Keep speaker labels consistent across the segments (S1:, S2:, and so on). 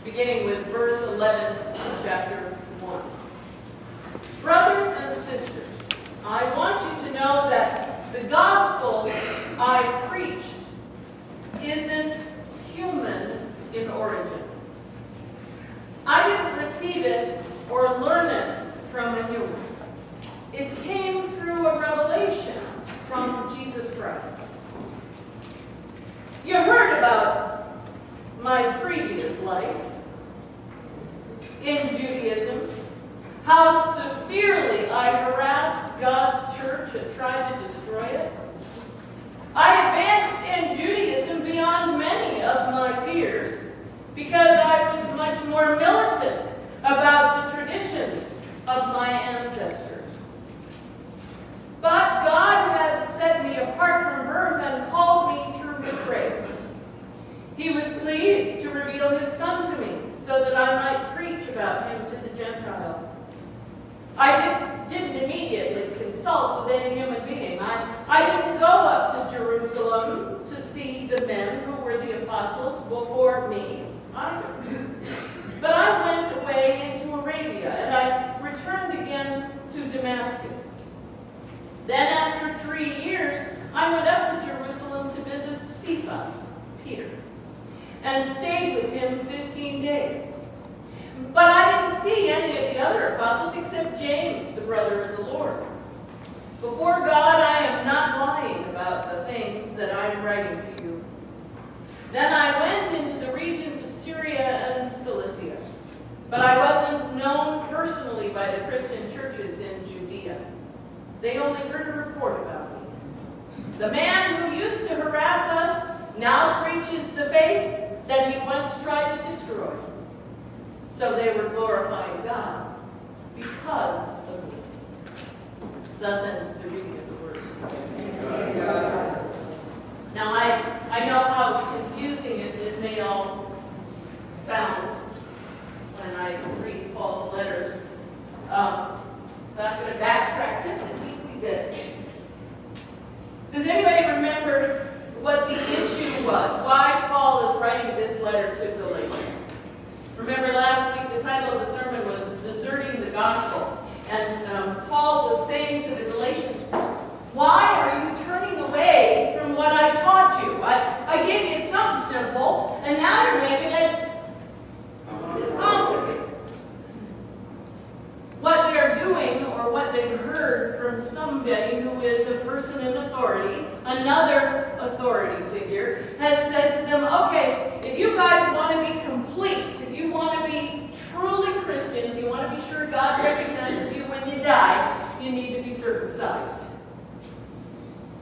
S1: beginning with verse 11 of chapter 1. Brothers and sisters, I want you to know that the gospel I preached isn't human in origin. I didn't receive it or learn it from a human. It came through a revelation from Jesus Christ. You heard about my previous life in Judaism, how severely I harassed God's church and tried to destroy it. I advanced in Judaism beyond many of my peers because I was much more militant about the traditions of my ancestors. But God had set me apart from birth and called me through His grace. He was pleased to reveal His Son to me so that I might preach about Him to the Gentiles. I didn't immediately consult with any human being. I didn't go up to Jerusalem to see the men who were the apostles before me either. But I went away into Arabia, and I returned again to Damascus. Then after 3 years, I went up to Jerusalem to visit Cephas, Peter, and stayed with him 15 days. But I didn't see any of the other apostles except James, the brother of the Lord. Before God, I am not lying about the things that I am writing to you. Then I went into the regions of Syria and Cilicia, but I wasn't known personally by the Christian churches in Judea. They only heard a report about me. The man who used to harass us now preaches the faith that he once tried to destroy. So they were glorifying God because of me. Thus ends the reading of the word. Now I know how confusing it may all sound when I read Paul's letters. But I'm going to backtrack just a teensy bit. Does anybody remember what the issue was? Why Paul is writing this letter to Galatians? Remember last week the title of the sermon was Deserting the Gospel. And Paul was saying to the Galatians, why are you turning away from what I taught you? I gave you something simple, and now you're making it complicated. What they're doing, or what they've heard from somebody who is a person in authority, another authority figure, has said to them, okay, if you guys want to be complete, if you want to be truly Christians, you want to be sure God recognizes you when you die, you need to be circumcised.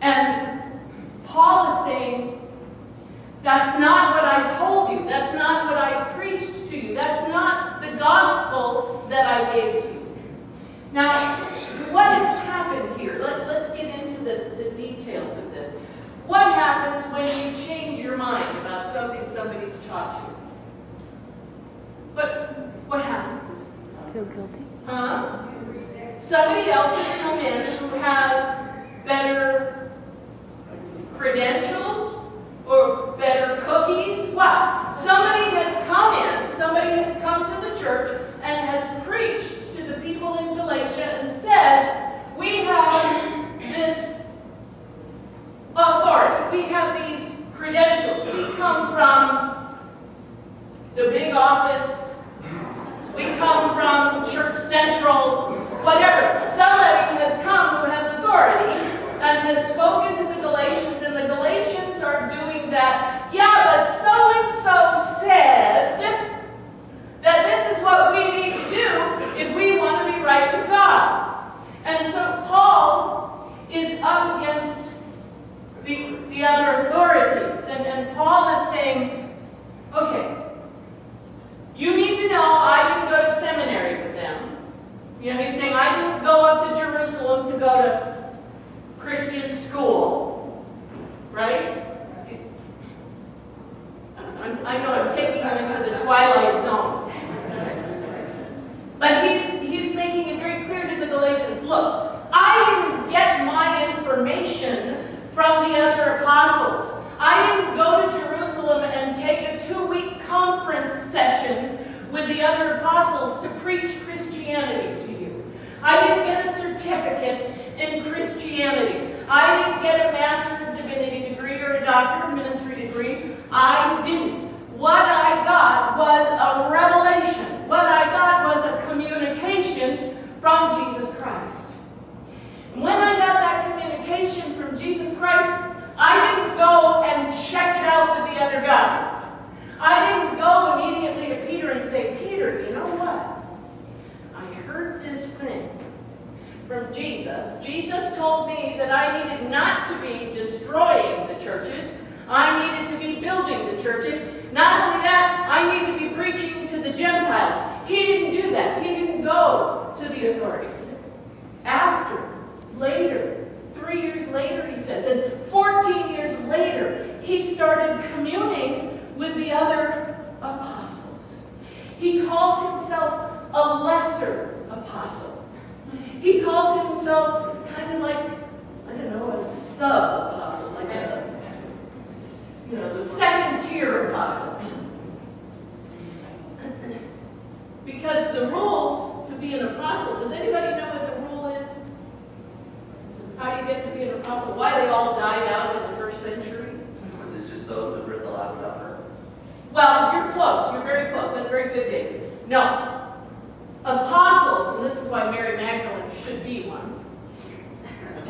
S1: And Paul is saying, that's not what I told you. That's not what I preached to you. That's not the gospel that I gave to you. Now, what has happened here? Let's get into the details of this. What happens when you change your mind about something somebody's taught you? What happens?
S2: Feel guilty?
S1: Huh? Somebody else has come in who has better credentials or better cookies. What? Somebody has come in, somebody has come to the church and has preached to the people in Galatia and said, we have this authority, we have these credentials, we come from the big office, we come from Church Central, whatever. Somebody has come who has authority and has spoken to the Galatians, and the Galatians are doing that. Yeah, but so-and-so said that this is what we need to do if we want to be right with God. And so Paul is up against the other authorities. And Paul is saying, okay, you need to know I didn't go to seminary with them. You know, he's saying I didn't go up to Jerusalem to go to Christian school. Right? I know I'm taking him into the twilight zone. But he's making it very clear to the Galatians, look, I didn't get my information from the other apostles. I didn't go to Jerusalem and take a 2-week conference session other apostles to preach Christianity to you. I didn't get a certificate in Christianity. I didn't get a Master of Divinity degree or a Doctor of Ministry degree. I didn't. What I got was a revelation. What I got was a communication from Jesus Christ. And when I got that communication from Jesus Christ, I didn't go and check it out with the other guys. I didn't go immediately to Peter and say, Peter, you know what? I heard this thing from Jesus. Jesus told me that I needed not to be destroying the churches. I needed to be building the churches. Not only that, I need to be preaching to the Gentiles. He didn't do that. He didn't go to the authorities. Later, 3 years later, he says, and 14 years later, he started communing with the other apostles. He calls himself a lesser apostle. He calls himself kind of like, I don't know, a sub-apostle, like the second-tier apostle. Because the rules to be an apostle, does anybody know what the rule is? How you get to be an apostle? Why they all died out in the first century?
S2: Was it just those that were at the Last Supper?
S1: Well, you're close. You're very close. That's very good, David. No. Apostles, and this is why Mary Magdalene should be one.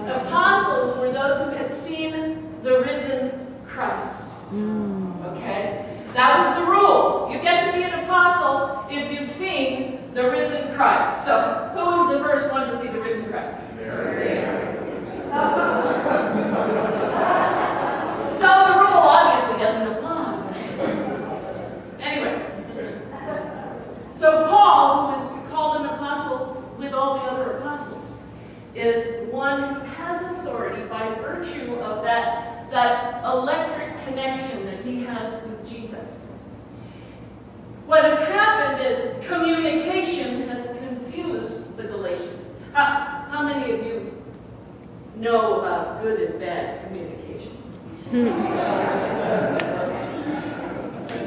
S1: Apostles were those who had seen the risen Christ. Okay? That was the rule. You get to be an apostle if you've seen the risen Christ. So, who was the first one to see the risen Christ? Mary. So the rule obviously doesn't apply. Anyway, so Paul, who is called an apostle with all the other apostles, is one who has authority by virtue of that electric connection that he has with Jesus. What has happened is communication has confused the Galatians. How many of you know about good and bad communication?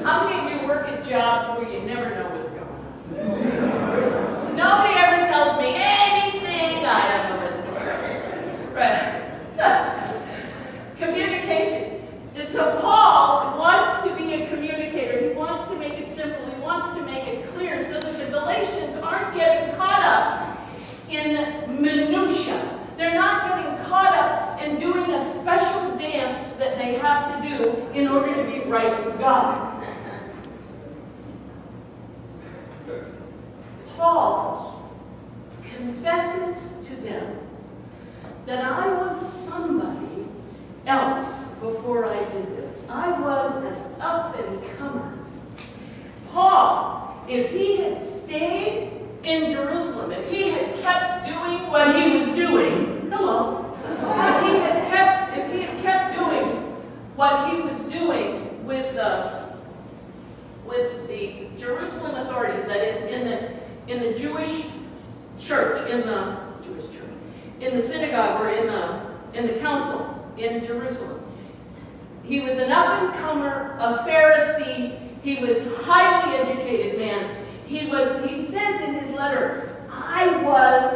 S1: How many of you work at jobs where you never know what's going on? Nobody ever tells me anything. I don't know what's going on. Right. Communication. And so Paul wants to be a communicator. He wants to make it simple. He wants to make it clear so that the Galatians aren't getting caught up in minutia. They're not getting caught up in doing a special dance that they have to do in order to be right with God. Paul confesses to them that I was somebody else before I did this. I was an up-and-comer. Paul, if he had stayed in Jerusalem, if he had kept doing what he was doing, if he had kept doing what he was doing with the Jerusalem authorities, that is in the Jewish church, in the synagogue or in the council in Jerusalem. He was an up-and-comer, a Pharisee. He was a highly educated man. He says in his letter, I was,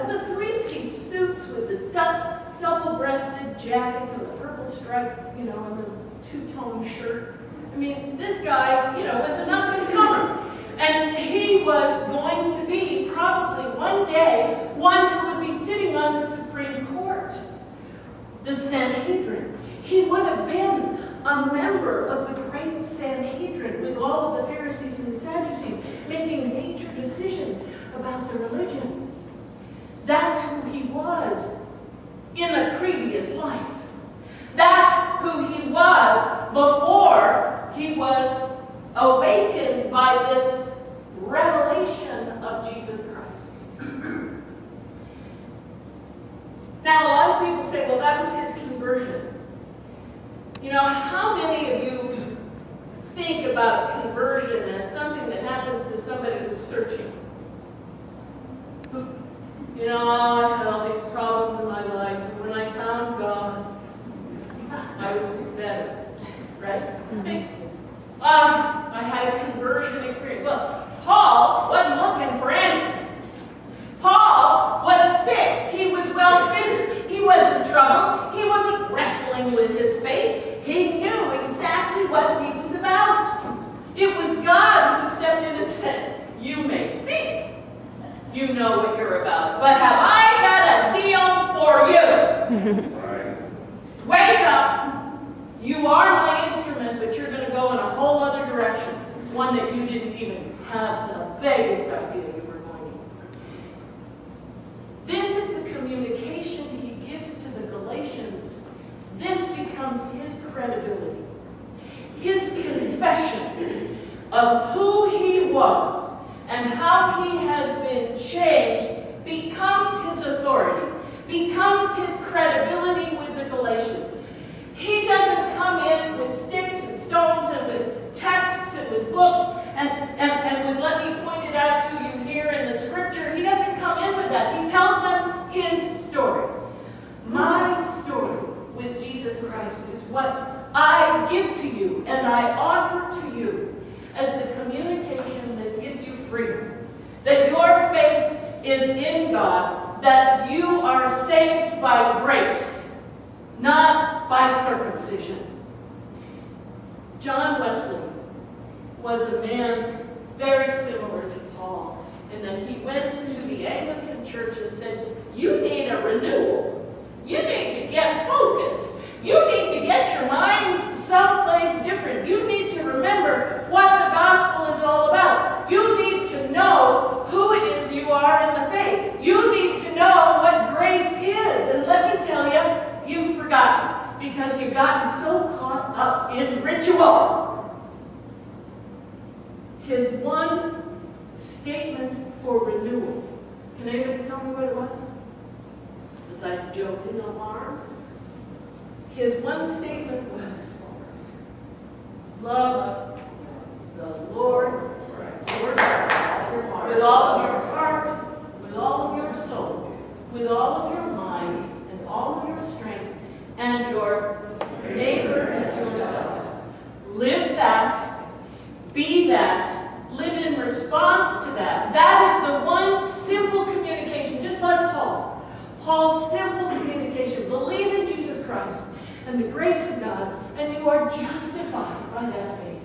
S1: the three-piece suits with the double-breasted jackets and the purple stripe, and the two-tone shirt. I mean, this guy, was an up-and-comer. And he was going to be, probably one day, one who would be sitting on the Supreme Court, the Sanhedrin. He would have been a member of the great Sanhedrin with all of the Pharisees and the Sadducees making major decisions about the religion. That's who he was in a previous life. That's who he was before he was awakened by this revelation of Jesus Christ. Now, a lot of people say, well, that was his conversion. How many of you think about conversion as something that happens to somebody who's searching? I had all these problems in my life, and when I found God, I was better, right? I had a conversion experience. Well, Paul you know what you're about. But have I got a deal for you? Wake up. You are my instrument, but you're going to go in a whole other direction. One that you didn't even have the vaguest idea you were going in. This is the communication he gives to the Galatians. This becomes his credibility. His confession of who he was and how he has been changed becomes his authority, becomes his credibility with the Galatians. He doesn't come in with sticks and stones and with texts and with books and with, let me point it out to you here in the scripture. He doesn't come in with that. He tells them his story. My story with Jesus Christ is what I give to you and I offer to you as the communication that gives you freedom. That your faith is in God, that you are saved by grace, not by circumcision. John Wesley was a man very similar to Paul in that he went to the Anglican church and said, you need a renewal. You need to get focused. You need to get your minds someplace different. You need to remember what the gospel is all about. You need to know who it is you are in the faith. You need to know what grace is. And let me tell you, you've forgotten because you've gotten so caught up in ritual. His one statement for renewal. Can anybody tell me what it was? Besides joking alarm. His one statement was, love the Lord your God with all of your heart, with all of your soul, with all of your mind, and all of your strength, and your neighbor as yourself. Live that, be that, live in response to that. That is the one simple communication, just like Paul. Paul's simple communication. Believe in Jesus Christ and the grace of God, and you are justified by that faith.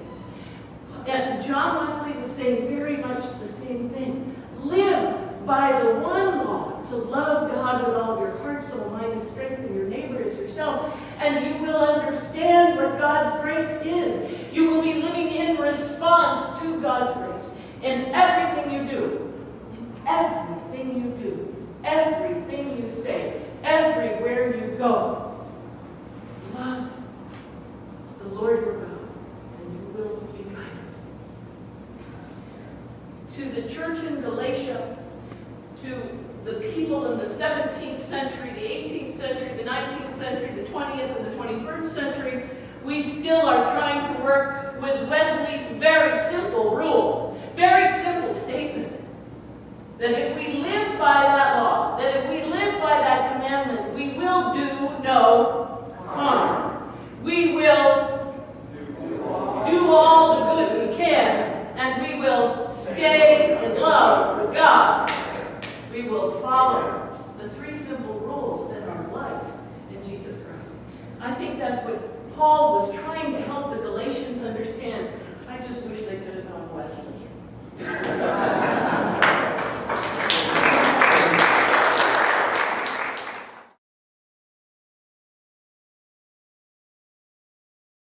S1: And John Wesley was saying very much the same thing. Live by the one law, to love God with all your heart, soul, mind, and strength, and your neighbor as yourself, and you will understand what God's grace is. You will be living in response to God's grace in everything you do. In everything you do. Everything you say. Everywhere you go. Love the Lord your God, and you will be guided. To the church in Galatia, to the people in the 17th century, the 18th century, the 19th century, the 20th and the 21st century, we still are trying to work with Wesley's very simple rule, very simple statement, that if we live by that law, that if we live by that commandment, we will do no harm. We will do all the good we can, and we will stay in love with God. We will follow the three simple rules that are life in Jesus Christ. I think that's what Paul was trying to help the Galatians understand. I just wish they could have known Wesley.